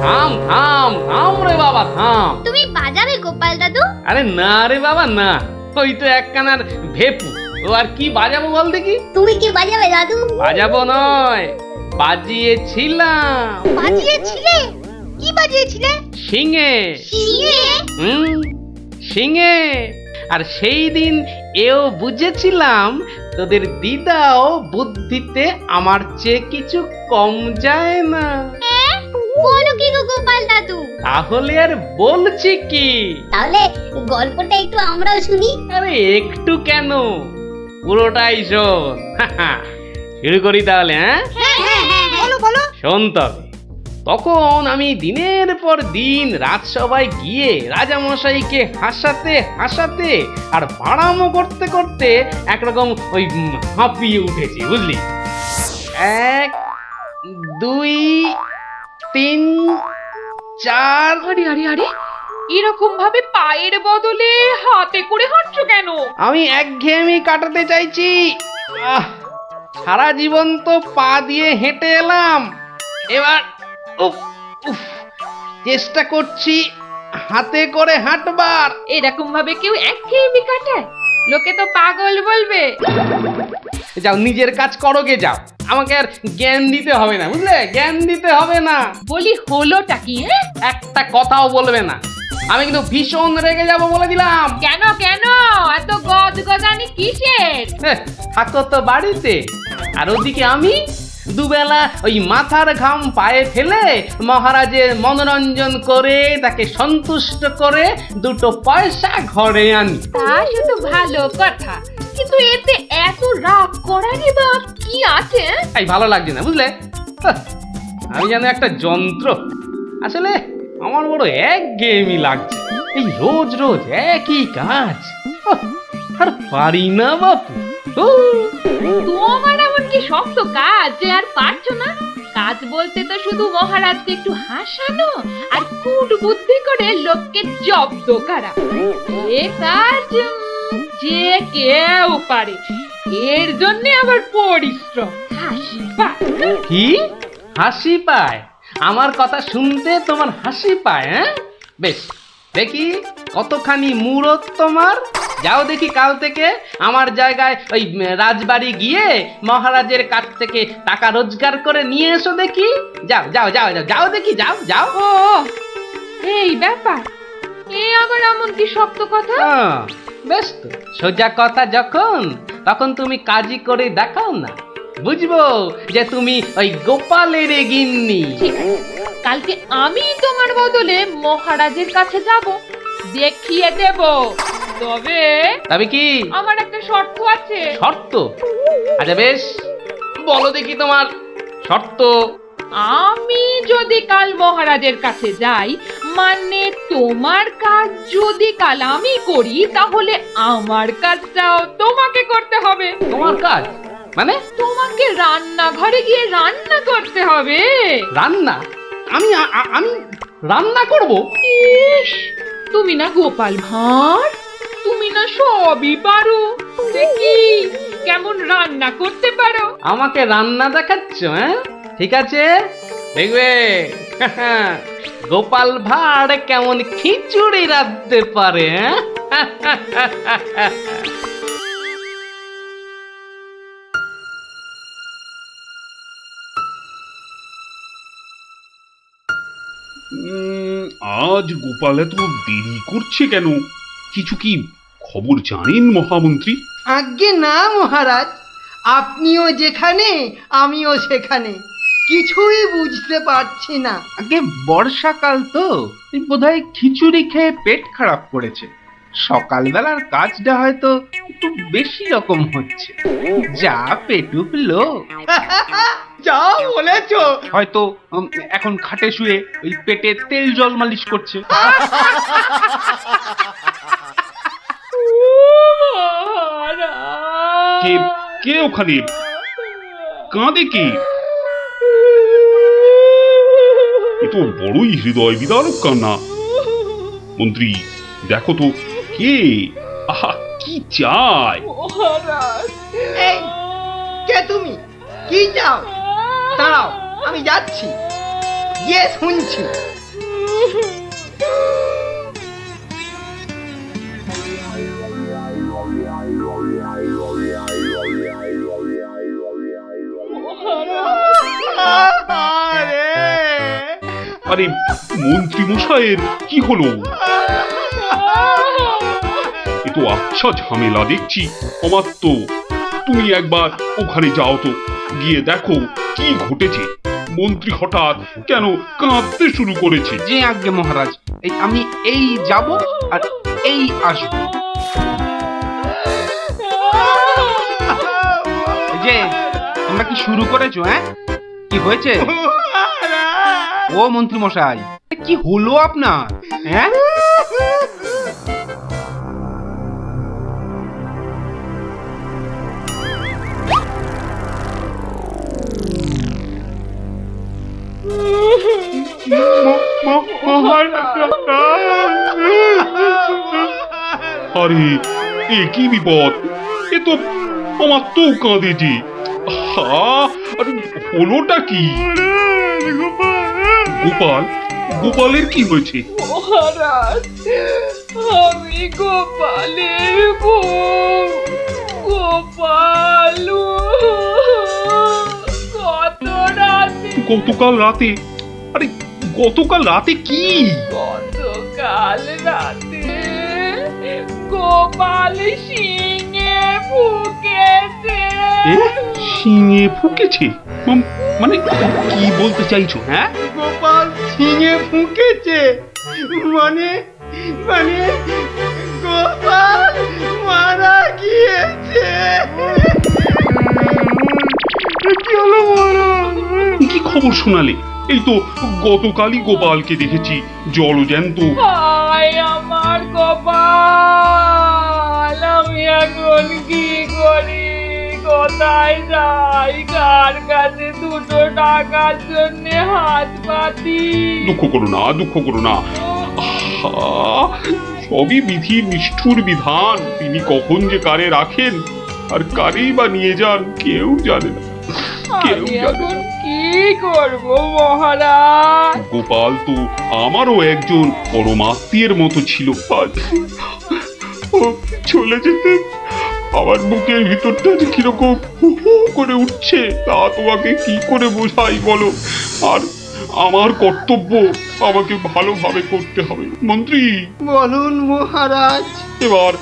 থাম থাম থাম রে বাবা থাম। তুমি বাজাবে গোপাল দাদু? আরে না রে বাবা না, ওই তো একখানার ভেপু, ও আর কি বাজাবো বল দেখি। তুমি কি বাজাবে দাদু? বাজাবো নয়, বাজিয়েছিলাম। বাজিয়েছিলে? কি বাজিয়েছিলে? শিঙে। শিঙে? শিঙে। আর সেই দিন এও বুঝেছিলাম তোদের দিদাও বুদ্ধিতে আমার চেয়ে কিছু কম যায় না। বলো কি গো গোপাল দাদু? তাহলে আর বলছি কি, তাহলে গল্পটা একটু আমরাও শুনি। আরে একটু কেন, পুরোটাই শোন। শুরু করি তাহলে। হ্যাঁ বলো বলো। শোন তবে, তখন আমি দিনের পর দিন রাজসভায় গিয়ে রাজামশাইকে হাসাতে হাসাতে আর বাড়ামো করতে করতে একরকম ওই হাঁপিয়ে উঠেছি, বুঝলি। 1 2 3 4। আরে আরে আরে, এরকম ভাবে পায়ের বদলে হাতে করে হাঁটছো কেন? আমি একঘেয়েমি কাটাতে চাইছি। সারা জীবন তো পা দিয়ে হেঁটে এলাম, এবার উফ উফ চেষ্টা করছি হাতে করে হাঁটবার। এরকম ভাবে কেউ একঘেয়েমি কাটায়? লোকে তো পাগল বলবে। যাও নিজের কাজ করো গে, যাও, আমাকে আর জ্ঞান দিতে হবে না, বুঝলে, জ্ঞান দিতে হবে না। বলি হলোটা কি? একটা কথাও বলবে না, আমি কিন্তু ভীষণ রেগে যাব বলে দিলাম। কেন কেন এত গজগজানি কিসের? থাকো তো বাড়িতে, আর ওদিকে আমি দুবেলা ওই মাথার ঘাম পায়ে ফেলে মহারাজের মনোরঞ্জন করে তাকে সন্তুষ্ট করে 2 পয়সা ঘরে আনি। তা শুধু ভালো কথা, কিন্তু এতে এত রাগ করারই বা কি আছে? তাই ভালো লাগছে না, বুঝলে। আমি যেন একটা যন্ত্র। আসলে আমার বড় একঘেয়েমি লাগছে, এই রোজ রোজ একই কাজ। আর পারি না বাপু। তোমার এমন কি শক্ত কাজ যে আর পারছো না? কাজ বলতে তো শুধু মহারাজকে একটু হাসানো আর কূট বুদ্ধি করে লোককে জব্দ করা। এ কাজ যে কেউ পারে, এর জন্য আবার পরিশ্রম। হাসি পায়। কি হাসি পায়? আমার কথা শুনতে তোমার হাসি পায়? বেশ, দেখি কতখানি মুরত তোমার। যাও দেখি কাল থেকে আমার জায়গায় ওই রাজবাড়ি গিয়ে মহারাজের কাছ থেকে টাকা রোজগার করে নিয়ে এসো দেখি। যাও যাও যাও যাও যাও দেখি, যাও যাও। ও এই ব্যাপার, এ আবার এমন কি শক্ত কথা? বেশ তো, সোজা কথা যখন, তখন তুমি কাজই করে দেখাও না, বুঝবো যে তুমি ওই গোপালের গিন্নি। ঠিক আছে, কালকে আমি তোমার বদলে মহারাজের কাছে যাব, দেখিয়ে দেব। তবে কি আমার একটা শর্ত আছে। শর্ত? আচ্ছা বেশ, বলো দেখি তোমার শর্ত। আমি যদি কাল মহারাজের কাছে যাই, মানে তোমার কাজ যদি কাল আমি করি, তাহলে আমার কাজটাও তোমাকে করতে হবে। তোমার কাজ মানে? তোমাকে রান্নাঘরে গিয়ে রান্না করতে হবে। রান্না? আমি আমি রান্না করব? ইস, তুমি না গোপাল ভাঁড়, তুমি না সবই পারো। দেখি কেমন রান্না করতে পারো। আমাকে রান্না দেখাচ্ছ? ঠিক আছে, দেখবে গোপাল ভাঁড় কেমন খিচুড়ি রাঁধতে পারে। আজ গোপাল এত দেরি করছে কেন? কিছু কি খবর জানেন মহামন্ত্রী? আজ্ঞে না মহারাজ, আপনিও যেখানে আমিও সেখানে, কিছুই বুঝতে পারছি না। আগে বর্ষাকাল তো, বোধহয় খিচুড়ি খেয়ে পেট খারাপ করেছে। সকালবেলার কাজটা হয়তো একটু বেশি রকম হচ্ছে, যা পেটুক লোক। যা বলেছো। হয়তো এখন খাটে শুয়ে ওই পেটে তেল জল মালিশ করছে। কে কে ওখানে কাঁদে? কে? এ তো বড়ই হৃদয় বিদারক কান্না। মন্ত্রী দেখো তো কে? আহা, কি চায়? এই, কে তুমি? কি চাও? দাঁড়াও, আমি যাচ্ছি, গিয়ে শুনছি। আরে মন্ত্রী মশাইয়ের কি হলো? এ তো আচ্ছা ঝামেলা দেখছি। অমাত্য, তুমি একবার ওখানে যাও তো, গিয়ে দেখো কি ঘটেছে। মন্ত্রী হঠাৎ কেন কাঁদতে শুরু করেছে? যে আজ্ঞে মহারাজ, আমি এই যাব আর এই আসবো। যে তোমরা কি শুরু করেছো? হ্যাঁ, কি হয়েছে? ও মন্ত্রী মশাই, কি হলো আপনার? হ্যাঁ, আরে এ কি বিপদ! এ তো অমাত্য কাঁদে যে। আরে হলোটা কি? গোপাল, গোপালের কি হয়েছে? মহারাজ, আমি গোপালের বউ। গোপাল কত রাতে, গতকাল রাতে? আরে গতকাল রাতে কি? গতকাল রাতে গোপাল সিংহে ফুকেছে। এ শিঙে ফুকেছে? মানে কি বলতে চাইছো? হ্যাঁ, গোপাল ছিঙে ফুঁকেছে মানে মানে গোপাল মারা গিয়েছে। কি হলো মহারাজ? কি খবর শোনালে? এই তো গতকালই গোপালকে দেখেছি জলজ্যান্ত। হায় আমার গোপাল, আমি এখন কি করি? কোথায় যাই? কার কাছে দুটো টাকার জন্য হাত পাতি? দুঃখ করো না, দুঃখ করো না। আহা, সবই বিধির নিষ্ঠুর বিধান। তিনি কখন যে কারে রাখেন আর কারেই বা নিয়ে যান কেউ জানে না, কেউ আমি জানে এখন না। কি করব মহারাজ? গোপাল তো আমারও একজন পরমাত্মীয়ের মতো ছিল। আজ ও চলে যেতে আমার বুকের ভিতরটা যে কিরকম হু হু করে উঠছে তা তোমাকে কি করে বোঝাই বলো। আর আমার কর্তব্য আমাকে ভালোভাবে করতে হবে। মন্ত্রী, বলুন মহারাজ। এবার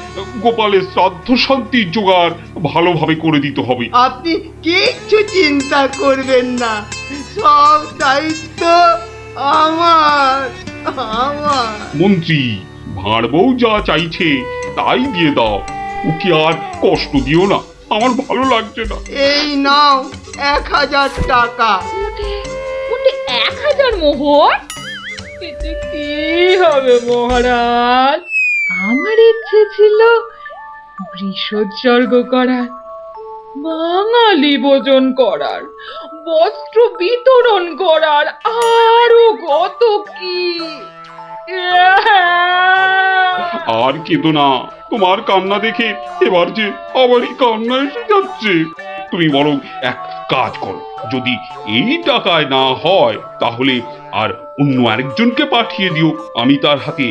গোপালের শ্রাদ্ধ শান্তির জোগাড় ভালোভাবে করে দিতে হবে। আপনি কিচ্ছু চিন্তা করবেন না, সব দায়িত্ব আমার আমার। মন্ত্রী, ভাঁড় বউ যা চাইছে তাই দিয়ে দাও, ওকে আর কষ্ট দিও না, আমার ভালো লাগছে না। এই নাও 1000 টাকা। ওটা 1000 মোহর? এতে কি হবে মহারাজ? আমার ইচ্ছে ছিল বৃষোৎসর্গ করার, বাঙালি ভোজন করার, বস্ত্র বিতরণ করার, আরো কত কি। আর কেঁদো না, তোমার কান্না দেখে এবার যে আমারই কান্না এসে যাচ্ছে। তুমি বরং এক কাজ করো, যদি এই টাকায় না হয় তাহলে আর অন্য আরেকজনকে পাঠিয়ে দিও, আমি তার হাতে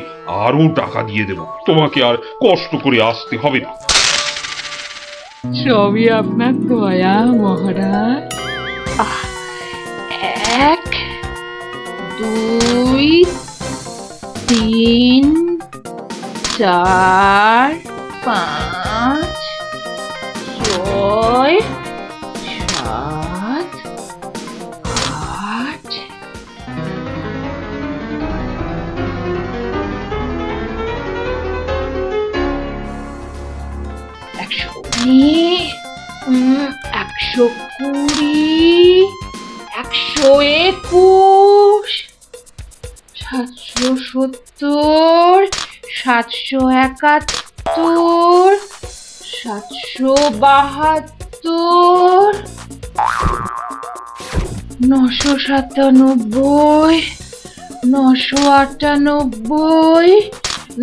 আরো টাকা দিয়ে দেব, তোমাকে আর কষ্ট করে আসতে হবে না। সবই আপনার দয়া মহারাজ। 1 2 3 4 5 6 7 8 119 120 121 770 771 772 997 998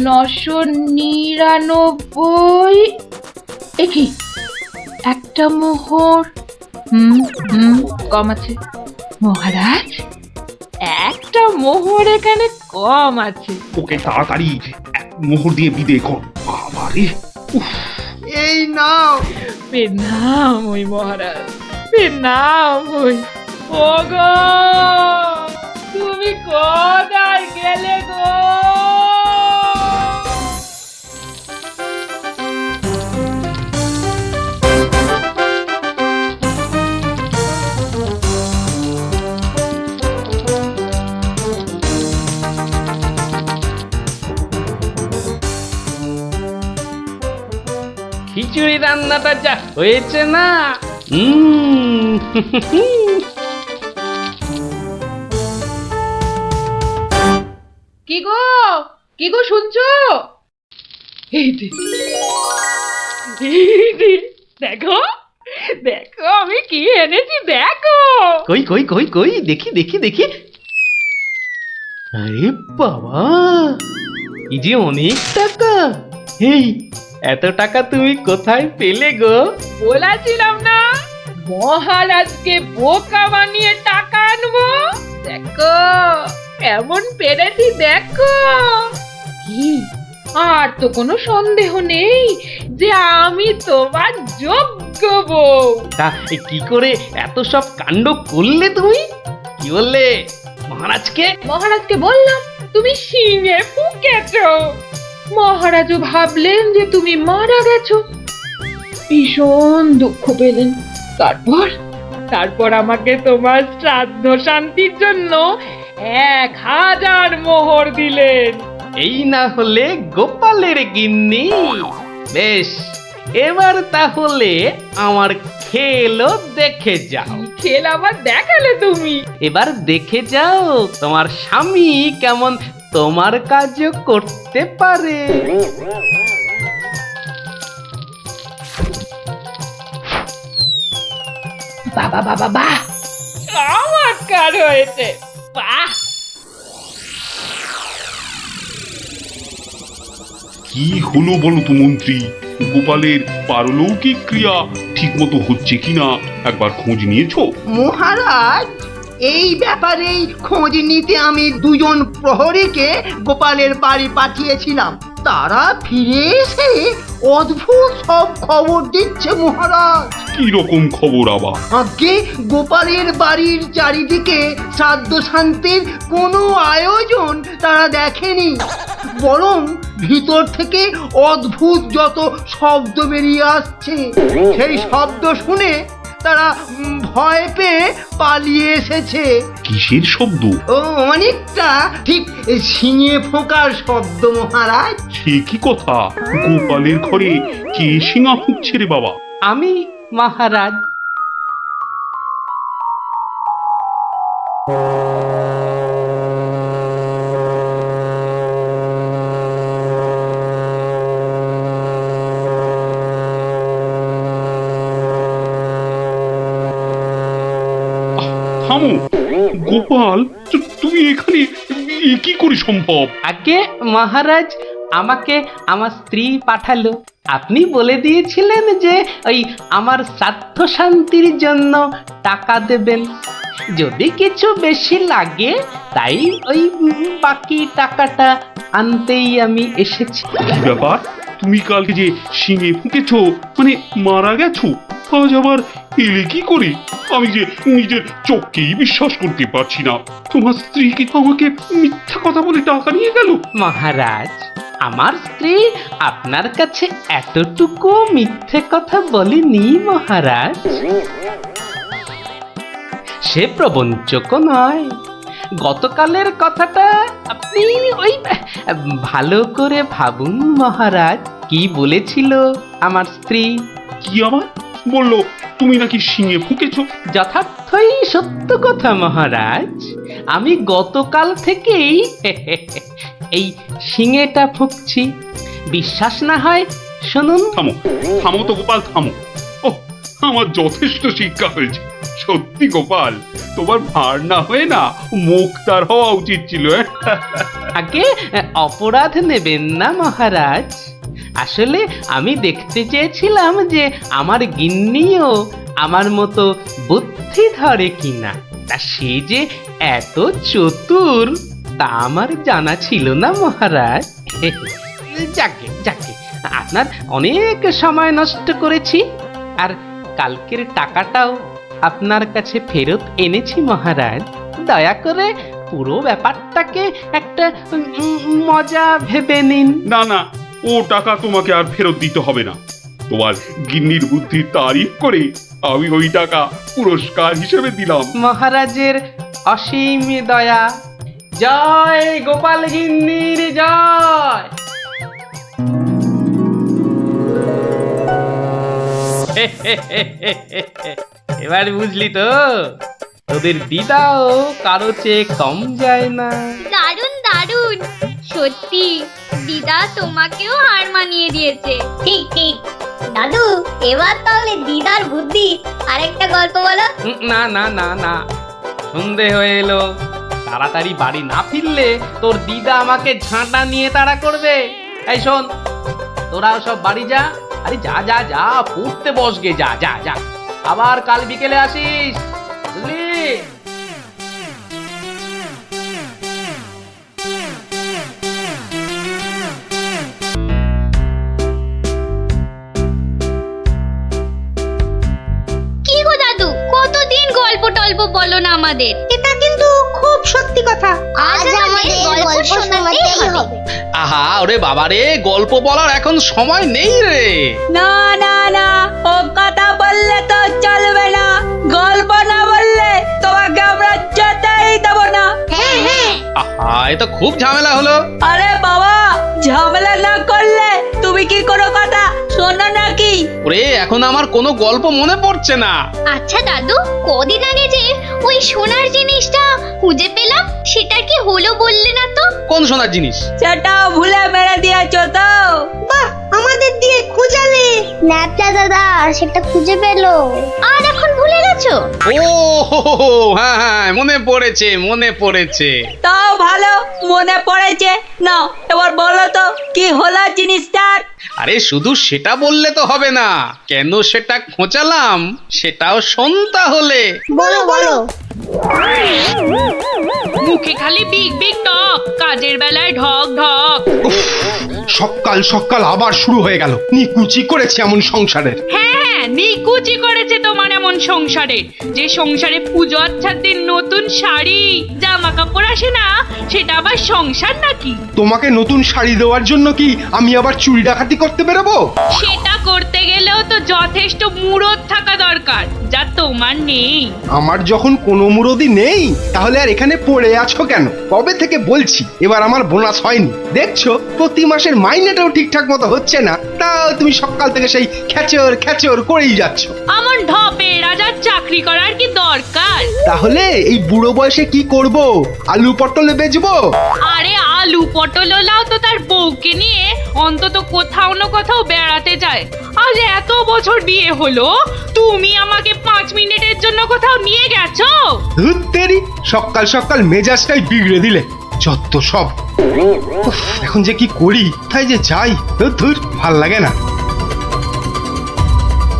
999। একই একটা মোহর। কম আছে মহারাজ, একটা মোহর এখানে কম আছে। ওকে তাড়াতাড়ি এক মোহর দিয়ে বিদে কর। বাবারে, উফ, এই নাও। প্রণাম ওই মহারাজ, প্রণাম ওই। ওগো, তুমি কোথায় গেলে গো? খিচুড়ি রান্নাটা যা হয়েছে না, কি গো, কি গো শুনছো? এই যে, এই যে, দেখো, দেখো আমি কি এনেছি, দেখো। কই কই কই কই, দেখি দেখি দেখি। আরে বাবা, এই যে অনেক টাকা। এই এত টাকা তুমি কোথায় পেলে গো? বলেছিলাম না মহারাজকে বোকা বানিয়ে টাকা আনবো। দেখো এমন পেরেছি, দেখো। কি, আর তো কোনো সন্দেহ নেই যে আমি তোমার যোগ্য বউ। তা কি করে এত সব কাণ্ড করলে তুমি? কি বললে মহারাজকে? মহারাজকে বললাম তুমি শিঙে ফুকেছো। মহারাজও ভাবলেন যে তুমি মারা গেছো, ভীষণ দুঃখ পেলেন। তারপর আমাকে তোমার শ্রাদ্ধ শান্তির জন্য 1000 মোহর দিলেন। এই না হলে গোপালের গিন্নি। বেশ, এবার তাহলে আমার খেলও দেখে যাও। খেল আবার দেখালে তুমি? এবার দেখে যাও তোমার স্বামী কেমন তোমার কাজও করতে পারে। বাবা বাবা বাহ, চমৎকার হয়েছে, বাহ। কি হলো বলো তো মন্ত্রী? গোপালের পারলৌকিক ক্রিয়া ঠিক মতো হচ্ছে কিনা একবার খোঁজ নিয়েছো? মহারাজ, এই ব্যাপারেই খোঁজ নিতে আমি 2জন প্রহরীকে গোপালের বাড়ি পাঠিয়েছিলাম। তারা ফিরে এসে অদ্ভুত সব খবর দিচ্ছে মহারাজ। কি রকম খবর আবার? আগে গোপালের বাড়ির চারিদিকে শ্রাদ্ধ শান্তির কোনো আয়োজন তারা দেখেনি, বরং ভিতর থেকে অদ্ভুত যত শব্দ বেরিয়ে আসছে, সেই শব্দ শুনে তারা ভয় পেয়ে পালিয়ে এসেছে। কিসের শব্দ? ও অনেকটা ঠিক শিঙে ফোঁকার শব্দ মহারাজ। সে কি কথা? গোপালের ঘরে কে শিঙা ফুঁকছে রে বাবা? আমি মহারাজ। থামো গোপাল, তুমি এখানে এ কি করে সম্ভব? আগে মহারাজ, আমাকে আমার স্ত্রী পাঠালো। আপনি বলে দিয়েছিলেন যে ওই আমার শ্রাদ্ধ শান্তির জন্য টাকা দেবেন, যদি কিছু বেশি লাগে তাই ওই বাকি টাকাটা আনতেই আমি এসেছি। কি ব্যাপার? তুমি কালকে যে শিঙে ফুঁকেছো, মানে মারা গেছো, আজ আবার এলে কি করে? আমি যে নিজের চোখকেই বিশ্বাস করতে পারছি না। তোমার স্ত্রী কি আমাকে মিথ্যা কথা বলে টাকা নিয়ে গেল? মহারাজ, আমার স্ত্রী আপনার কাছে এতটুকু মিথ্যে কথা বলেনি মহারাজ। সে প্রবঞ্চক নয়। গতকালের কথাটা আপনি ওই ভালো করে ভাবুন মহারাজ। কি বলেছিল আমার স্ত্রী? কি আবার বললো? তুমি নাকি শিঙে ফুঁকেছো? যথার্থই সত্য কথা মহারাজ। আমি গতকাল থেকেই এই শিঙেটা ফুঁকছি। বিশ্বাস না হয় শুনুন। থামো থামো তো গোপাল, থামো। ও, আমার যথেষ্ট শিক্ষা হয়েছে। সত্যি গোপাল, তোমার ভার না হয়ে না মুক্তার হওয়া উচিত ছিল। আগে অপরাধ নেবেন না মহারাজ। আসলে আমি দেখতে চেয়েছিলাম যে আমার গিন্নিও আমার মতো বুদ্ধি ধরে কিনা। তা সে যে এত চতুর তা আমার জানা ছিল না মহারাজ। যাকে যাকে, আপনার অনেক সময় নষ্ট করেছি, আর কালকের টাকাটাও আপনার কাছে ফেরত এনেছি মহারাজ। দয়া করে পুরো ব্যাপারটাকে একটা মজা ভেবে নিন। না না, ও টাকা তোমাকে আর ফেরত দিতে হবে না। তোমার গিন্নির বুদ্ধির তারিফ করে আমি ওই টাকা পুরস্কার হিসেবে দিলাম। মহারাজের অসীম দয়া। জয় গোপাল গিন্নির জয়। এবার বুঝলি তো, তোদের দিদাও কারো চেয়ে কম যায় না। দারুণ দারুণ, সত্যি দিদা তোমাকেও হার মানিয়ে দিয়েছে। ঠিক ঠিক দাদু, এবার তাহলে দিদার বুদ্ধি আরেকটা গল্প বলো। না না না না, সন্ধে হয়ে এলো, তাড়াতাড়ি বাড়ি না ফিরলে তোর দিদা আমাকে ঝাঁটা নিয়ে তাড়া করবে। এই শোন, তোরাও সব বাড়ি যা। আরে যা যা যা, পড়তে বসগে, যা যা যা, আবার কাল বিকেলে আসিস, বুঝলি? কি গো দাদু, কতদিন গল্প টল্প বলো না আমাদের। এটা কিন্তু খুব সত্যি কথা। আজ আমাদের গল্প শোনাতেই হবে। আহা, ওরে বাবা রে, গল্প বলার এখন সময় নেই রে। না না না, ও কথা বললে তো চলবে না। গল্প না বললে তোমাকে আমরা যেতেই দেব না। হ্যাঁ হ্যাঁ, আহা, এ তো খুব ঝামেলা হলো। আরে বাবা, ঝামেলা না করলে তুমি কি কোনো কথা শোনো নাকি? ওরে, এখন আমার কোনো গল্প মনে পড়ছে না। আচ্ছা দাদু, কদিন আগে যে ওই সোনার জিনিসটা খুঁজে পেলাম, সেটা কি হলো বললে না তো? কোন সোনার জিনিস? সেটাও ভুলে মেরে দিয়েছো তো। বাহ, আমাদের দিয়ে খুঁজালে। ন্যাপলা দাদা সেটা খুঁজে পেলো, আর এখন ভুলে গেছো? ও হো হো হো, হ্যাঁ হ্যাঁ, মনে পড়েছে মনে পড়েছে। তাও ভালো মনে পড়েছে। না, এবার বলো তো কি হলো জিনিসটার? আরে শুধু সেটা বললে তো হবে না, কেন সেটা খোঁচালাম সেটাও শোন তাহলে। বলো বলো। মুখে খালি বিগ বিগ টক, কাজের বেলায় ঢক ঢক। সকাল সকাল আবার শুরু হয়ে গেল। নিকুচি করেছে এমন সংসারের। হ্যাঁ হ্যাঁ, নিকুচি করেছে তোমার এমন সংসারে, যে সংসারে পুজো আচ্ছাদের নতুন শাড়ি জামা কাপড় আসে না, সেটা আবার সংসার নাকি? তোমাকে নতুন শাড়ি দেওয়ার জন্য কি আমি আবার চুরি ডাকাতি করতে বেরোবো? সেটা করতে গেলেও তো যথেষ্ট মুরত থাকা দরকার, যা তোমার নেই। আমার যখন কোনো মুরদি নেই, তাহলে আর এখানে পড়ে আছো কেন? কবে থেকে বলছি এবার আমার বোনাস হয়নি। দেখছো প্রতি মাসের মাইনেটাও ঠিকঠাক মতো হচ্ছে না, তাও তুমি সকাল থেকে সেই খ্যাচর খ্যাচর করেই যাচ্ছ। আমার ঢপে রাজার চাকরি করার কি দরকার? তাহলে এই বুড়ো বয়সে কি করব? আলু পটলে বেচবো? আরে আলু পটল লাও তো তার বউকে নিয়ে অন্তত কোথাও না কোথাও বেড়াতে যায়। আজ এত বছর বিয়ে হলো, তুমি আমাকে 5 মিনিটের জন্য কোথাও নিয়ে গেছো? ধুর তেরি, সকাল সকাল মেজাজটাই বিগড়ে দিলে। যত সব। উফ, এখন যে কি করি, তাই যে যাই, ধুর ভাল লাগে না।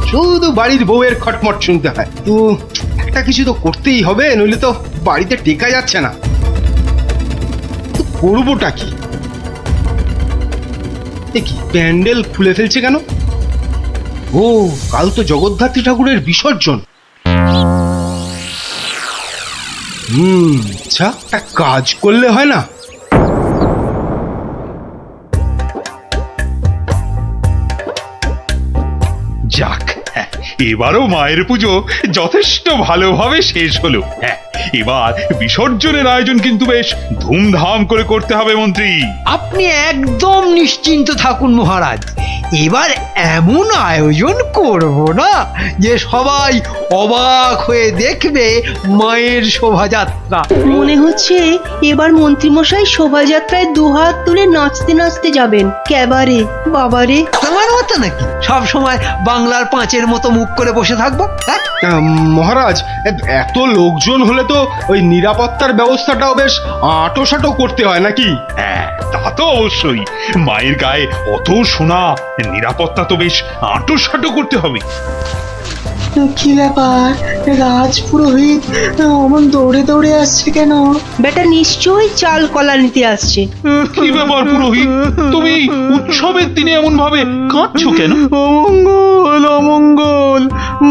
শুধু বাড়ির বউয়ের খটমট শুনতে হয়। তো একটা কিছু তো করতেই হবে, নইলে তো বাড়িতে টেকা যাচ্ছে না। তো করবোটা কি? এ কি প্যান্ডেল খুলে ফেলছে কেন? ও, কাল তো জগদ্ধাত্রী ঠাকুরের বিসর্জন। আচ্ছা, একটা কাজ করলে হয় না? যাক, এবারও মায়ের পুজো যথেষ্ট ভালোভাবে শেষ হলো। হ্যাঁ, এবার বিসর্জনের আয়োজন কিন্তু বেশ ধুমধাম করে করতে হবে মন্ত্রী। আপনি একদম নিশ্চিন্ত থাকুন মহারাজ, এবার এমন আয়োজন করব না যে সবাই অবাক হয়ে দেখবে মায়ের শোভাযাত্রা। মনে হচ্ছে এবার মন্ত্রীমশাই শোভাযাত্রায় দুহাত তুলে নাচতে নাচতে যাবেন। ক্যাবারে বাবারে। তোমার মতো নাকি সব সময় বাংলার পাঁচের মতো মুখ করে বসে থাকবো? হ্যাঁ, মহারাজ, এত লোকজন হলে তো ওই নিরাপত্তার ব্যবস্থাটাও বেশ আঁটোসাঁটো করতে হয় নাকি? হ্যাঁ, তা তো অবশ্যই। মায়ের গায়ে অত সোনা, নিরাপত্তা তো বেশ আঁটোসাঁটো করতে হবে। কি ব্যাপার রাজপুরোহিত অমন দৌড়ে দৌড়ে আসছে কেন? বেটা নিশ্চয়ই চাল কলা নিতে আসছে। কি ব্যাপার পুরোহিত, তুমি উৎসবের দিনে এমন ভাবে কাঁদছো কেন? অমঙ্গল অমঙ্গল,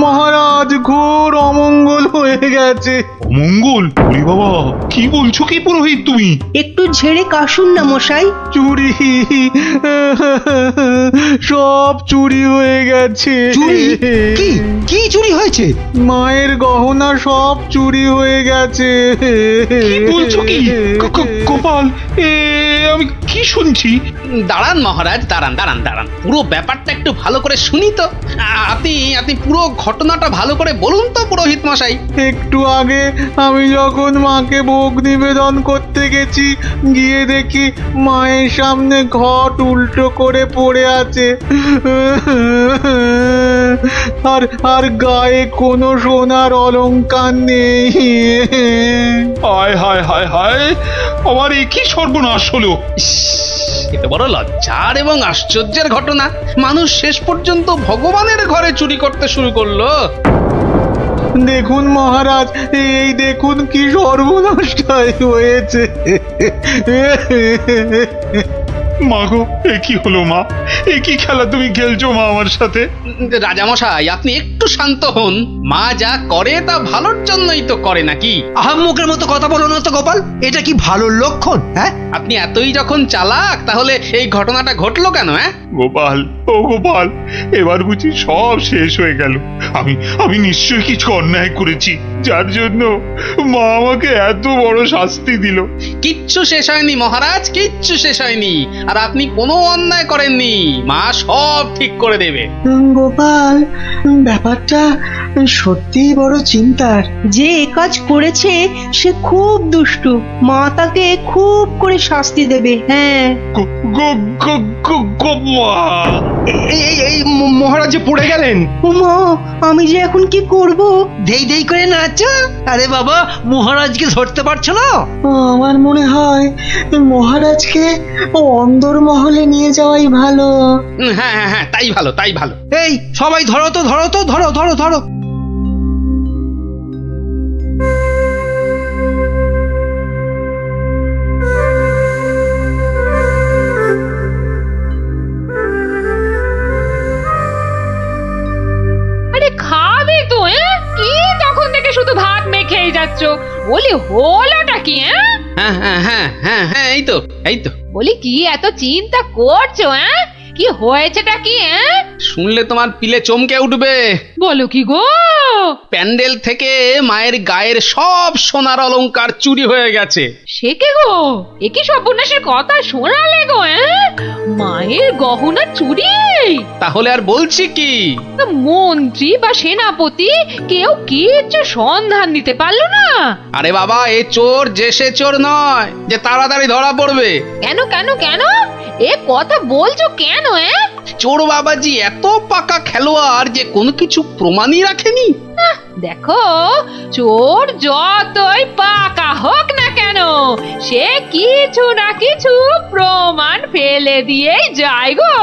মহারাজ ঘোর অমঙ্গল হয়ে গেছে। অমঙ্গল? ওরে বাবা, কি বলছো কি পুরোহিত তুমি? একটু ঝেড়ে কাশুন না মশাই। চুরি, সব চুরি হয়ে গেছে। চুরি? কি কি চুরি হয়েছে? মায়ের গহনা সব চুরি হয়ে গেছে। কি বলছো কি? গোপাল, আমি কি শুনছি? দাঁড়ান মহারাজ, দাঁড়ান দাঁড়ান দাঁড়ান, পুরো ব্যাপারটা একটু ভালো করে শুনি তো। আপনি পুরো ঘটনাটা ভালো করে বলুন তো পুরোহিত মশাই। একটু আগে আমি যখন মাকে ভোগ নিবেদন করতে গেছি, গিয়ে দেখি মায়ের সামনে ঘট উল্টো করে পড়ে আছে, আর আর গায়ে কোনো সোনার অলংকার নেই। হায় হায় হায় হায়, আমার এ কি সর্বনাশ হলো! ইস, এটা বড় লজ্জার এবং আশ্চর্যের ঘটনা। মানুষ শেষ পর্যন্ত ভগবানের ঘরে চুরি করতে শুরু করলো। দেখুন মহারাজ, এই দেখুন কি সর্বনাশটাই হয়েছে। মা গো, এ কি হলো মা? এ কি খেলা তুমি খেলছো মা আমার সাথে? রাজামশাই, আপনি একটু শান্ত হন। মা যা করে তা ভালোর জন্যই তো করে নাকি? আহাম্মকের মতো কথা বলো না তো গোপাল, এটা কি ভালো লক্ষণ? হ্যাঁ, আপনি এতই যখন চালাক, তাহলে এই ঘটনাটা ঘটলো কেন? গোপাল, ও গোপাল, এবার বুঝি সব শেষ হয়ে গেল। আমি নিশ্চয়ই কিছু অন্যায় করেছি, যার জন্য মা আমাকে এত বড় শাস্তি দিল। কিচ্ছু শেষ হয়নি মহারাজ, কিচ্ছু শেষ হয়নি। আর আপনি কোনো অন্যায় করেননি, মা সব ঠিক করে দেবে। গোপাল, ব্যাপারটা সত্যিই বড় চিন্তার। যে এ কাজ করেছে সে খুব দুষ্টু, মা তাকে খুব করে শাস্তি দেবে। হ্যাঁ, এই মহারাজ যে পড়ে গেলেন। মা, আমি যে এখন কি করব? দেই দেই করে নাচো। আরে বাবা, মহারাজকে ধরতে পারছো না? আমার মনে হয় মহারাজকে অন্দরমহলে নিয়ে যাওয়াই ভালো। হ্যাঁ হ্যাঁ হ্যাঁ, তাই ভালো, তাই ভালো। এই সবাই ধরো তো, ধরো তো, ধরো ধরো ধরো। আরে খাবে তো, কি তখন থেকে শুধু ভাত মেখেই যাচ্ছ? বলি হলোটা কি? হ্যাঁ হ্যাঁ হ্যাঁ হ্যাঁ হ্যাঁ, এই তো এই তো। বলি কি এত চিন্তা করছো? কি হয়েছেটা কি? শুনলে তোমার পিলে চমকে উঠবে। বলো কি গো? প্যান্ডেল থেকে মায়ের গায়ের সব সোনার অলংকার চুরি হয়ে গেছে। সে কে গো? এ কি সর্বনাশের কথা শোনালে গো? মায়ের গহনা চুরি? তাহলে আর বলছি কি? মন্ত্রী বা সেনাপতি কেউ কিচ্ছু সন্ধান দিতে পারলো না? আরে বাবা, এ চোর যে সে চোর নয় যে তাড়াতাড়ি ধরা পড়বে। কেন কেন কেন? এ কথা বলছো কেন? চোর বাবাজি এত পাকা খেলোয়াড় যে কোনো কিছু প্রমাণই রাখেনি। দেখো, চোর যতই পাকা হোক না কেন, সে কিছু না কিছু প্রমাণ ফেলে দিয়েই যায় গো।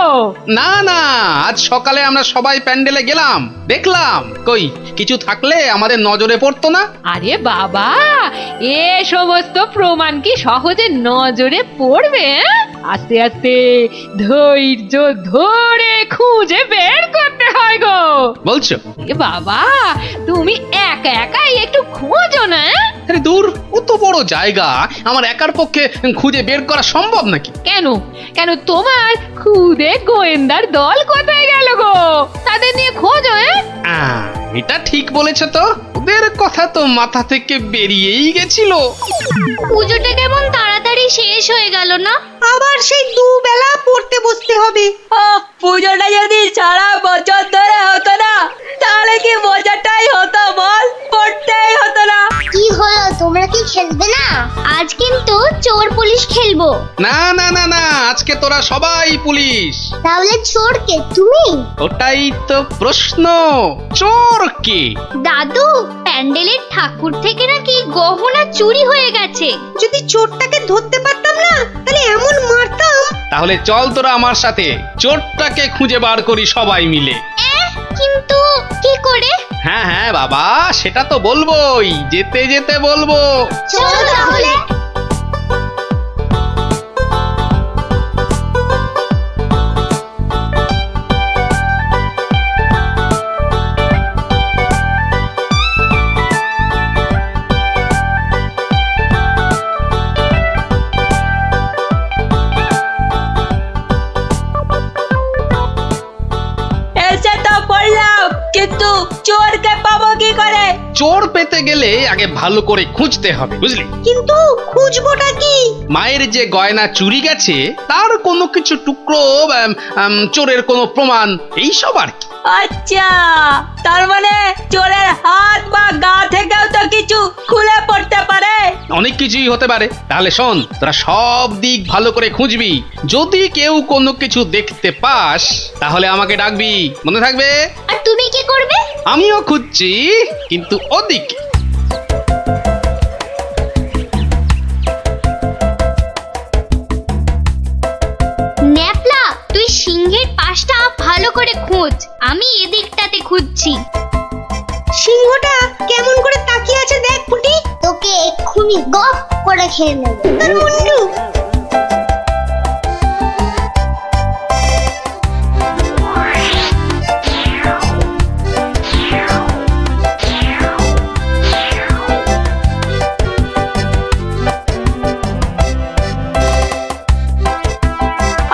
না না, আজ সকালে আমরা সবাই প্যান্ডেলে গেলাম, দেখলাম কই কিছু থাকলে আমাদের নজরে পড়তো না। আরে বাবা, এ সমস্ত প্রমাণ কি সহজে নজরে পড়বে? আস্তে আস্তে ধৈর্য ধরে খুঁজে বের করতে হয় গো। বলছো? এ বাবা, তুমি একা একাই একটু খোঁজো না। আরে দূর, কত বড় জায়গা, আমার একার পক্ষে খুঁজে বের করা সম্ভব নাকি? কেন কেন, তোমার খুদে গোয়েন্দার দল কোথায় গেল গো? তাদের নিয়ে খোঁজো। এটা ঠিক বলেছ তো, ওদের কথা তো মাথা থেকে বেরিয়েই গেছিল। পুজোটা কেমন তাড়াতাড়ি শেষ হয়ে গেল না? আবার সেই দুবেলা পড়তে বসতে হবে। পুজোটা যদি সারা বছর ধরে হতো না, তাহলে কি মজাটাই হতো বল? পড়তেই হতো না। কি হলো, তোমরা কি খেলবে না? আজ কিন্তু চোর পুলিশ খেলবো। না না না না, আজকে তোরা সবাই পুলিশ। তাহলে চোর কে, তুমি? ওটাই তো প্রশ্ন, চোর কে? দাদু, প্যান্ডেলের ঠাকুর থেকে নাকি গহনা চুরি হয়ে গেছে। যদি চোরটাকে ধরতে পারতাম না, তাহলে এমন মারতাম। তাহলে চল তোরা আমার সাথে চোরটাকে খুঁজে বার করি সবাই মিলে। কিন্তু কি করে? হ্যাঁ হ্যাঁ বাবা, সেটা তো বলবোই, যেতে যেতে বলবো। চলো তাহলে। এসে তো পড়লাম, কিন্তু চোরকে পাবো কি করে? চোর পেতে গেলে আগে ভালো করে খুঁজতে হবে, বুঝলি? কিন্তু খুঁজবোটা কি? মায়ের যে গয়না চুরি গেছে তার কোনো কিছু টুকরো, চোরের কোনো প্রমাণ, এইসব আর কি। আচ্ছা, তার মানে চোরের হাত বা গা থেকেও তো কিছু খুলে পড়তে পারে। অনেক কিছুই হতে পারে। তাহলে শোন, তোরা সব দিক ভালো করে খুঁজবি, যদি কেউ কোনো কিছু দেখতে পাস তাহলে আমাকে ডাকবি, মনে থাকবে? আর তুমি কি করবে? আমিও খুঁজছি, কিন্তু ওদিকে। ন্যাপলা, তুই সিংহের পাশটা ভালো করে খোঁজ, আমি এদিকটাতে খুঁজছি। সিংহটা কেমন করে তাকিয়ে আছে দেখ পুটি। তোকে এক্ষুনি গপ করে খেয়ে নেব। তোর মুন্ডু।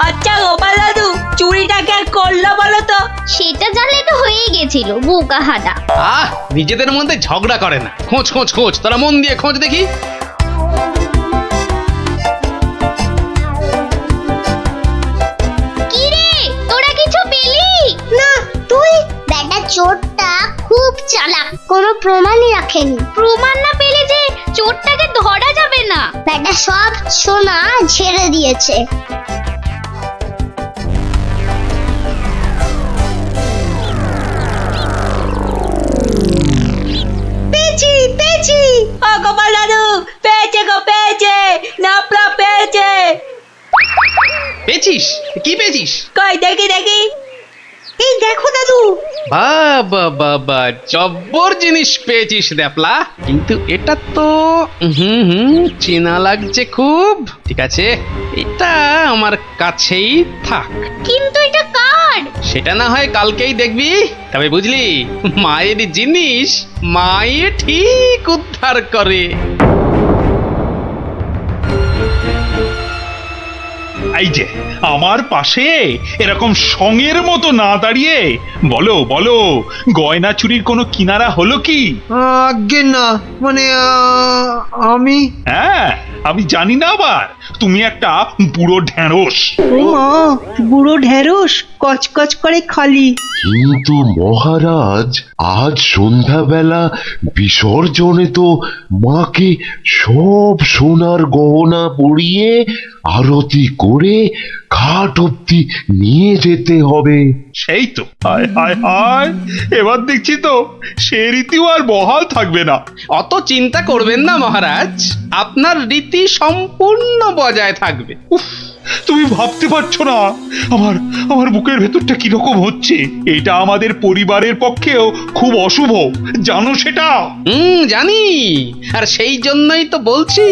আচ্ছা গোপাল দাদু, চুরিটা কে করলো বলো তো? সেটা জানলে তো হয়েই গেছিল, বোকা হাদা। নিজেদের মধ্যে ঝগড়া করে না, খোঁজ খোঁজ খোঁজ, তোরা মন দিয়ে খোঁজ দেখি। কি রে, তোরা কিছু পেলি? না, তুই? বেটা চোরটা খুব চালাক, কোনো প্রমাণই রাখেনি। প্রমাণ না পেলে যে চোরটাকে ধরা যাবে না। বেটা সব সোনা ঝেড়ে দিয়েছে। পেয়েছি পেয়েছি। ও গোপাল দাদু, পেয়েছে গো, পেয়েছে, নাপলা পেয়েছে। পেয়েছিস? কি পেয়েছিস? কই দেখি দেখি। এই দেখো দাদু। বাবা বাবা, জব্বর জিনিস পেয়েছিস দ্যাপলা, কিন্তু এটা তো চেনা লাগছে খুব। ঠিক আছে, এটা আমার কাছেই থাক। কিন্তু এটা কার? সেটা না হয় কালকেই দেখবি। তবে বুঝলি, মায়ের জিনিস মায়ে ঠিক উদ্ধার করে। এই যে আমার পাশে এরকম সঙের মতো না দাঁড়িয়ে বলো বলো, গয়না চুরির কোনো কিনারা হলো কি? আজ্ঞে না, মানে আমি হ্যাঁ, আমি জানি না আবার, তুমি একটা বুড়ো ঢেঁড়স। ও মা, বুড়ো ঢেঁড়স, কচকচ করে খালি। কিন্তু মহারাজ, আজ সন্ধ্যাবেলা বিসর্জনে তো মাকে সব সোনার গহনা পরিয়ে আরতি করে ঘাট অব্দি নিয়ে যেতে হবে। সেই তো, হায় হায় হায়, এবার দেখছি তো সে রীতিও আর বহাল থাকবে না। অত চিন্তা করবেন না মহারাজ, আপনার রীতি সম্পূর্ণ বজায় থাকবে। উফ, তুমি ভাবতে পারছো না আমার আমার বুকের ভেতরটা কিরকম হচ্ছে। এটা আমাদের পরিবারের পক্ষেও খুব অশুভ, জানো সেটা? জানি, আর সেই জন্যই তো বলছি,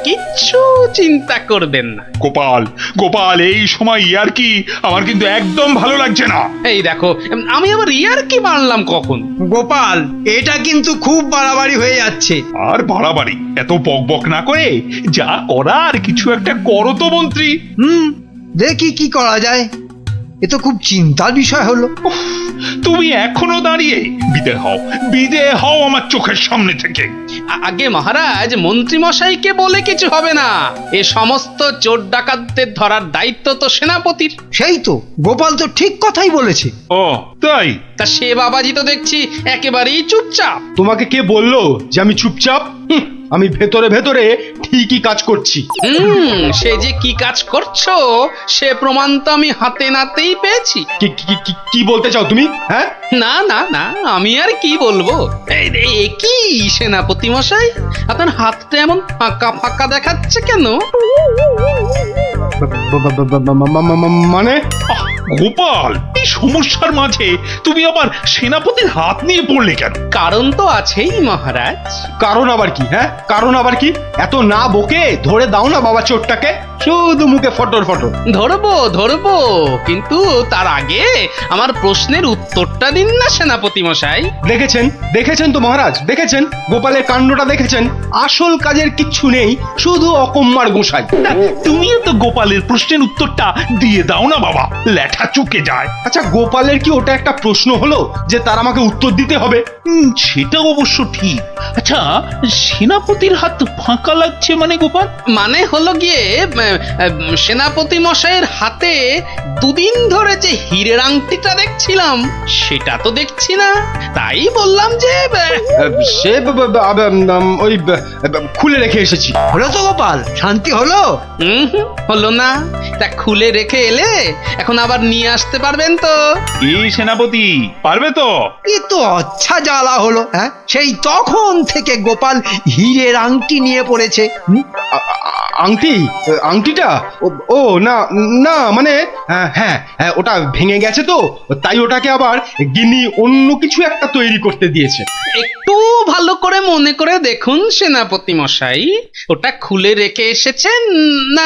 কিচ্ছু চিন্তা করবেন না। গোপাল গোপাল, এই সময় ইয়ার কি আমার কিন্তু একদম ভালো লাগছে না। এই দেখো, আমি আবার ইয়ার কি মানলাম কখন? গোপাল, এটা কিন্তু খুব বাড়াবাড়ি হয়ে যাচ্ছে। আর বাড়াবাড়ি এত বকবক না করে যা করার কিছু একটা করো তো মন্ত্রী। দেখি কি করা যায়। এ তো খুব চিন্তার বিষয় হলো। উফ, তুমি এখনো দাঁড়িয়ে? বিদে হও আমার চোখের সামনে থেকে। আগে মহারাজ, মন্ত্রী মশাইকে বলে কিছু হবে না, এ সমস্ত চোর ডাকাতদের ধরার দায়িত্ব তো সেনাপতির। সেই তো, গোপাল তো ঠিক কথাই বলেছে। ও তাই? তা সে বাবাজি তো দেখছি একেবারেই চুপচাপ। তোমাকে কে বললো যে আমি চুপচাপ? আমি ভেতরে ভেতরে ঠিকই কাজ করছি। সে যে কি কাজ করছো সে প্রমাণ তো আমি হাতে নাতেই পেয়েছি। কি বলতে চাও তুমি? হ্যাঁ, না না না, আমি আর কি বলবো। কি সেনাপতি মশাই, আপনার হাতটা এমন ফাঁকা ফাঁকা দেখাচ্ছে কেন? মানে আহ, গোপাল, এই সমস্যার মাঝে তুমি আবার সেনাপতির হাত নিয়ে পড়লে কেন? কারণ তো আছেই মহারাজ। কারণ আবার কি? হ্যাঁ, কারণ আবার কি? এত না বকে ধরে দাও না বাবা চোরটাকে, শুধু মুখে ফটর ফটর। ধরবো, কিন্তু তার আগে আমার প্রশ্নের উত্তরটা দিন না সেনাপতি মশাই। দেখেছেন তো মহারাজ, দেখেছেন গোপালের কাণ্ডটা দেখেছেন? আসল কাজের কিচ্ছু নেই, শুধু অকম্মার গোসাই। তুমিও তো গোপালের প্রশ্নের উত্তরটা দিয়ে দাও না বাবা, লেঠা চুকে যায়। আচ্ছা, গোপালের কি ওটা একটা প্রশ্ন হলো যে তার আমাকে উত্তর দিতে হবে? সেটা অবশ্য ঠিক। আচ্ছা, সেনাপতির হাত ফাঁকা লাগছে মানে গোপাল? মানে হলো গিয়ে সেনাপতি মশাইয়ের হাতে দুদিন ধরে যে হীরের আংটিটা দেখছিলাম সেটা তো দেখছি না, তাই বললাম যে সে ওই খুলে রেখে এসেছি। হলো তো গোপাল, শান্তি হলো? হলো না। তা খুলে রেখে এলে এখন আবার নিয়ে আসতে পারবেন তো? এই সেনাপতি পারবে তো? এ তো আচ্ছা জ্বালা হলো। হ্যাঁ, সেই তখন থেকে গোপাল হীরের আংটি নিয়ে পড়েছে। আংটিটা ও না না মানে হ্যাঁ, ওটা ভেঙে গেছে তো, তাই ওটাকে আবার গিন্নি অন্য কিছু একটা তৈরি করতে দিয়েছে। একটু ভালো করে মনে করে দেখুন সেনাপতি মশাই, ওটা খুলে রেখে এসেছেন না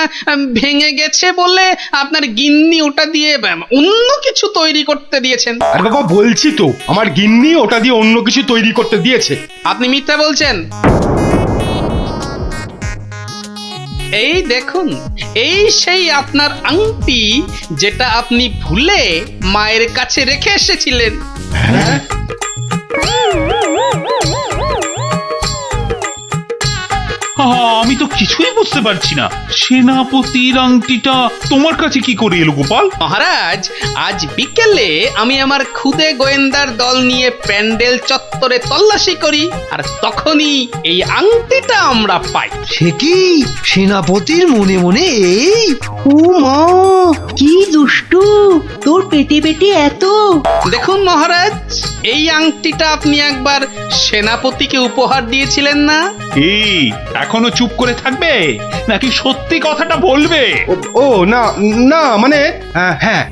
ভেঙে গেছে বলে আপনার গিন্নি ওটা দিয়ে অন্য কিছু তৈরি করতে দিয়েছেন? আর বাবা বলছি তো, আমার গিন্নি ওটা দিয়ে অন্য কিছু তৈরি করতে দিয়েছে। আপনি মিথ্যা বলছেন। এই দেখুন, এই সেই আপনার আংটি যেটা আপনি ভুলে মায়ের কাছে রেখে এসেছিলেন। আমি তো কিছুই বুঝতে পারছি না, সেনাপতির আংটিটা তোমার কাছে কি করে এলো গোপাল? মহারাজ, আজ বিকেলে আমি আমার খুদে গোয়েন্দার দল নিয়ে প্যান্ডেল চত্বরে তল্লাশি করি, আর তখনই এই আংটিটা আমরা পাই। সে কি সেনাপতির মনে মনে এই? ও মা, কি দুষ্টু, তোর পেটে পেটে এত। দেখুন মহারাজ, এই আংটিটা আপনি একবার সেনাপতিকে উপহার দিয়েছিলেন না? এই এখনো চুপ করে থাকবে নাকি সত্যি কথাটা বলবে? ও না না মানে হ্যাঁ,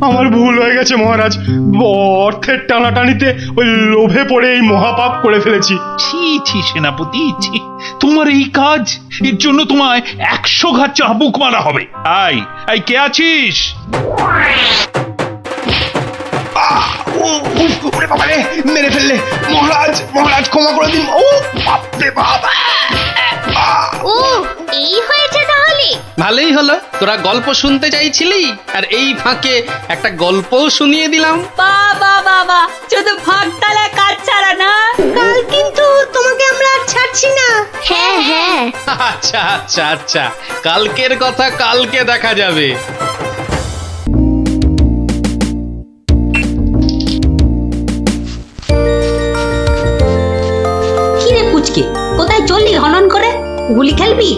আমার ভুল হয়ে গেছে মহারাজ। অর্থের টানাটানিতে ওই লোভে পড়ে এই মহাপাপ করে ফেলেছি। ছি সেনাপতি, ছি। তোমার এই কাজ, এর জন্য তোমায় 100 ঘা চাবুক মারা হবে। আই কে আছিস? মেরে ফেললে মহারাজ, ক্ষমা করে দিন। ও বাপরে বাপ! ও, এই হয়েছে তাহলে? ভালোই হলো, তোরা গল্প শুনতে চাইছিলি আর এই ফাঁকে একটা গল্পও শুনিয়ে দিলাম। বাবা, শুধু ফাঁক তালে কাজ ছাড়া না। কাল কিন্তু তোমাকে আমরা আর ছাড়ছি না। হ্যাঁ, আচ্ছা, কালকের কথা কালকে দেখা যাবে। কি রে পুচকে, কোথায় চললি হনন করে? গুলি খেলবি?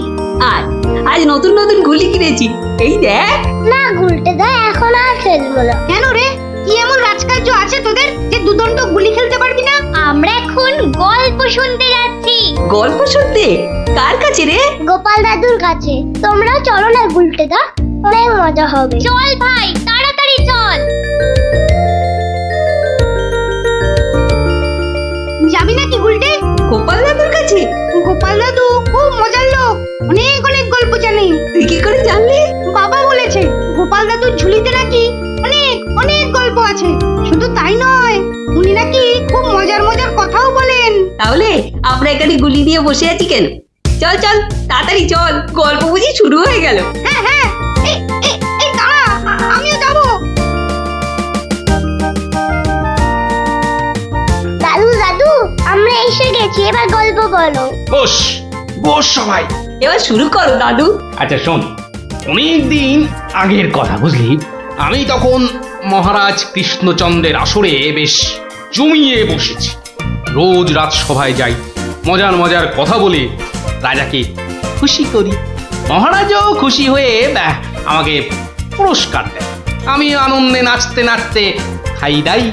আজ নতুন গুলি কিনেছি, এই দেখ। না গুলটে দা, এখন আর খেলবো না। কেন রে, কি এমন রাজকার্য আছে তোদের যে দুদণ্ড গুলি খেলতে পারবি না? আমরা এখন গল্প শুনতে যাচ্ছি। গল্প শুনতে? কার কাছে রে? গোপাল দাদুর কাছে। তোমরা চলো না গুলটে দা, অনেক মজা হবে। চল ভাই, তাড়াতাড়ি চল। যাবি নাকি গুলটে? গোপাল দাদুর কাছে? গোপাল দাদু খুব মজার লোক, অনেক গল্প জানে। তুই কি করে জানলি? বাবা বলেছে গোপাল দাদুর ঝুলিতে নাকি অনেক গল্প আছে। শুধু তাই নয়, উনি নাকি খুব মজার কথাও বলেন। তাহলে আমরা এখানে গুলি দিয়ে বসে আছি কেন? চল তাড়াতাড়ি চল, গল্প বুঝি শুরু হয়ে গেল। হ্যাঁ, এই দাঁড়া, আমিও যাবো। দাদু, আমরা এসে গেছি, এবার গল্প বলো। বস সবাই, এবার শুরু করো দাদু। আচ্ছা শোন, অনেকদিন আগের কথা বুঝলি, আমি তখন মহারাজ কৃষ্ণচন্দ্রের আসরে বেশ জমিয়ে বসেছি। রোজ রাজসভায় যাই, মজার মজার কথা বলে রাজাকে খুশি করি। মহারাজও খুশি হয়ে আমাকে পুরস্কার দেয়। আমি আনন্দে নাচতে নাচতে খাই দাই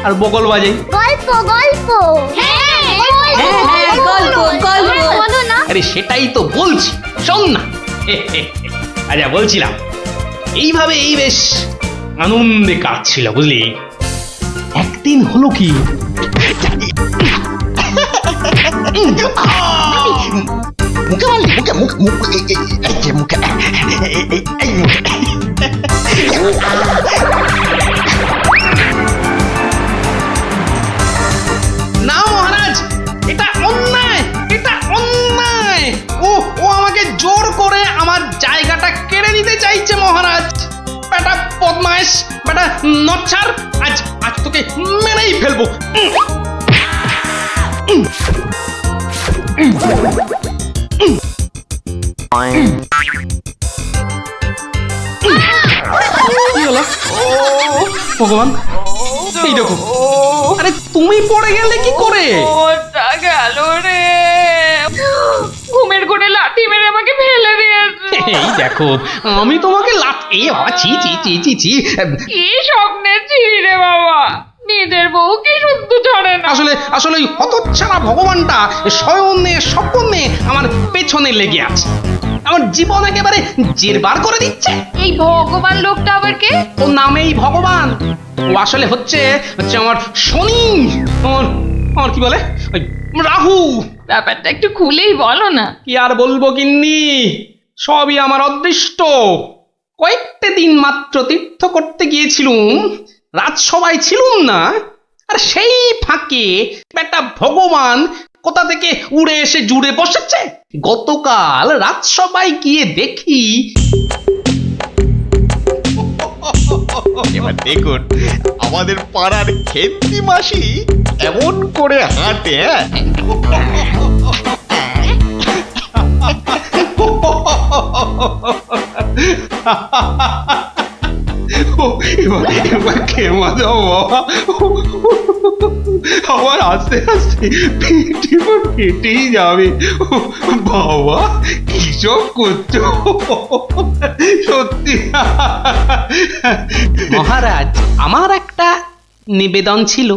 আর বগল বাজাই। গল্প গল্প হ্যাঁ গল্প গল্প বলো না। আরে সেটাই তো বলছি, শোন না। আচ্ছা বলছিলাম, এইভাবেই বেশ আনন্দে কাটছিল বুঝলি। একদিন হলো কি, মুখে মারলি, মুখে মুখ মুখ এই যে মুখে এই মুখে। না মহারাজ, এটা অন্যায়, এটা অন্যায়। ও ও আমাকে জোর করে আমার জায়গাটা কেড়ে নিতে চাইছে মহারাজ। বেটা বদমাইশ, বেটা নচ্ছার, আজ আজ তোকে মেরেই ফেলবো। কি হলো? ভগবান, এই দেখো। আরে তুমি পড়ে গেলে কি করে? ওটা গেল রে, ঘুমের ঘরে লাথি মেরে আমাকে ফেলে দিয়েছে। এই দেখো, আমি তোমাকে এ বাবা, ছি ছি ছি ছি ছি। কি স্বপ্নে ছিলি রে বাবা, নিজের বউ কি শুদ্ধ ছড়ে না। আসলে আসলে ওই হতচ্ছাড়া ভগবানটা স্বয়নে স্বপ্নে আমার পেছনে লেগে আছে। আমার জীবন একেবারে জেরবার করে দিচ্ছে। এই ভগবান লোকটা আবার কে? ও নামেই ভগবান। ও আসলে হচ্ছে আমার শনি, আমার কি বলে ওই রাহু। ব্যাপারটা একটু খুলেই বলো না। কি আর বলবো গিন্নি, সবই আমার অদৃষ্ট। কয়েকটা দিন মাত্র তীর্থ করতে গিয়েছিলুম, রাজসভায় ছিলুম না, আর সেই ফাঁকে একটা ভগবান কোথা থেকে উড়ে এসে জুড়ে বসেছে। গতকাল রাজসভায় গিয়ে দেখি, এবার দেখুন আমাদের পাড়ার খেন্তি মাসি এমন করে হাঁটে। এবার খেমা দাও বাবা, আমার আস্তে আস্তে ফেটেই যাবে। বাবা কি সব করছো সত্যি। মহারাজ আমার একটা নিবেদন ছিল,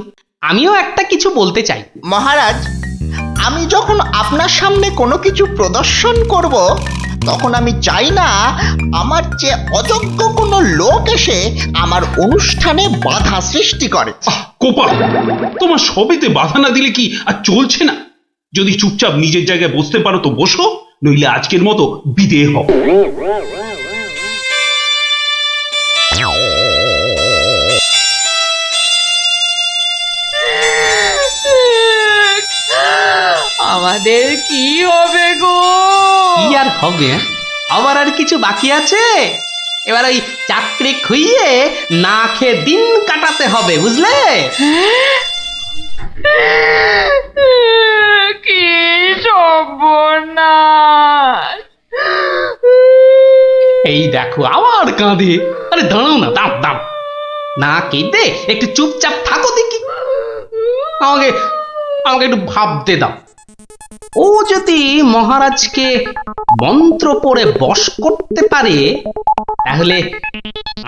আমিও একটা কিছু বলতে চাই। মহারাজ, আমি যখন আপনার সামনে কোনো কিছু প্রদর্শন করব, তখন আমি চাই না আমার যে অযোগ্য কোনো লোক এসে আমার অনুষ্ঠানে বাধা সৃষ্টি করে। গোপাল, তোমার সবেতে বাধা না দিলে কি আর চলছে না? যদি চুপচাপ নিজের জায়গায় বসতে পারো তো বসো, নইলে আজকের মতো বিদেয় হও। আমাদের কি হবে গো? কি আর হবে, আবার আর কিছু বাকি আছে? এবার ওই চাকরি খুইয়ে না খেয়ে দিন কাটাতে হবে, বুঝলে? কি সর্বনাশ! এই দেখো আবার কাঁদে। আরে দাঁড়াও না, দাম দাম না কেঁদে একটু চুপচাপ থাকো দেখি। আমাকে আমাকে একটু ভাবতে দাও। ও যদি মহারাজকে মন্ত্র পড়ে বশ করতে পারে, তাহলে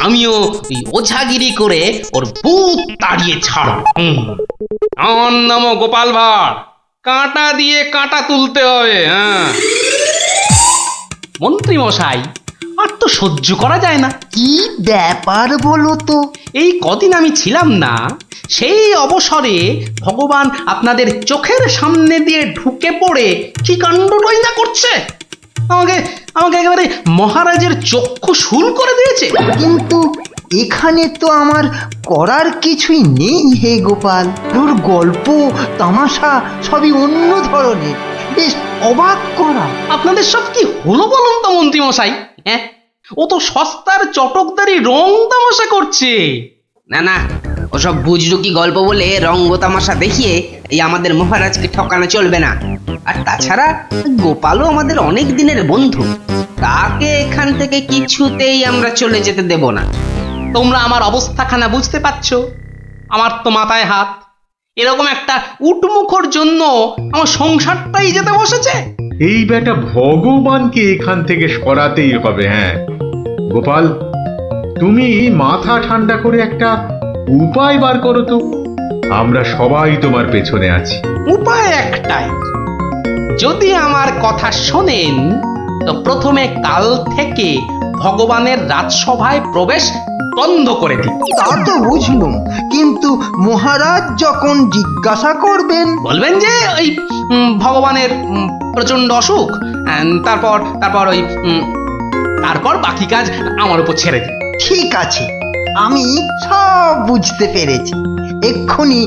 আমিও ওই ওঝাগিরি করে ওর ভূত তাড়িয়ে ছাড়ব। আমার নামও গোপাল ভাঁড়, কাঁটা দিয়ে কাঁটা তুলতে হবে। হ্যাঁ মন্ত্রী মশাই, আর তো সহ্য করা যায় না। কি ব্যাপার বলো তো? এই কদিন আমি ছিলাম না, সেই অবসরে ভগবান আপনাদের চোখের সামনে দিয়ে ঢুকে পড়ে কি কাণ্ডটাই না করছে। আমাকে আমাকে একেবারে মহারাজের চক্ষু শুল করে দিয়েছে। কিন্তু এখানে তো আমার করার কিছুই নেই হে গোপাল। ওর গল্প তামাশা সবই অন্য ধরনের, বেশ অবাক করা। আপনাদের সব কি হলো বলুন তো মন্ত্রী মশাই? হ্যাঁ, ও তো সস্তার চটকদারি রং তামাশা করছে। না না, ওসব বুজরুকি গল্প বলে রঙ্গ তামাশা দেখিয়ে এই আমাদের মহারাজকে ঠকানো চলবে না। আর তাছাড়া গোপালও আমাদের অনেক দিনের বন্ধু, তাকে এখান থেকে কিছুতেই আমরা চলে যেতে দেব না। তোমরা আমার অবস্থাখানা বুঝতে পারছো? আমার তো মাথায় হাত। এরকম একটা উটমুখর জন্য আমার সংসারটাই যেতে বসেছে। এই বেটা ভগবানকে এখান থেকে সরাতেই হবে। হ্যাঁ গোপাল, তুমি মাথা ঠান্ডা করে একটা উপায় বার করো তো, আমরা সবাই তোমার পেছনে আছি। উপায় একটাই, যদি আমার কথা শোনেন তো প্রথমে কাল থেকে ভগবানের রাজসভায় প্রবেশ বন্ধ করে দিন। তা তো বুঝলুম, কিন্তু মহারাজ যখন জিজ্ঞাসা করবেন, বলবেন যে ওই ভগবানের প্রচন্ড অসুখ, তারপর তারপর ওই তারপর বাকি কাজ আমার উপর ছেড়ে দিন। ঠিক আছে, আমি সব বুঝতে পেরেছি। এক্ষুনি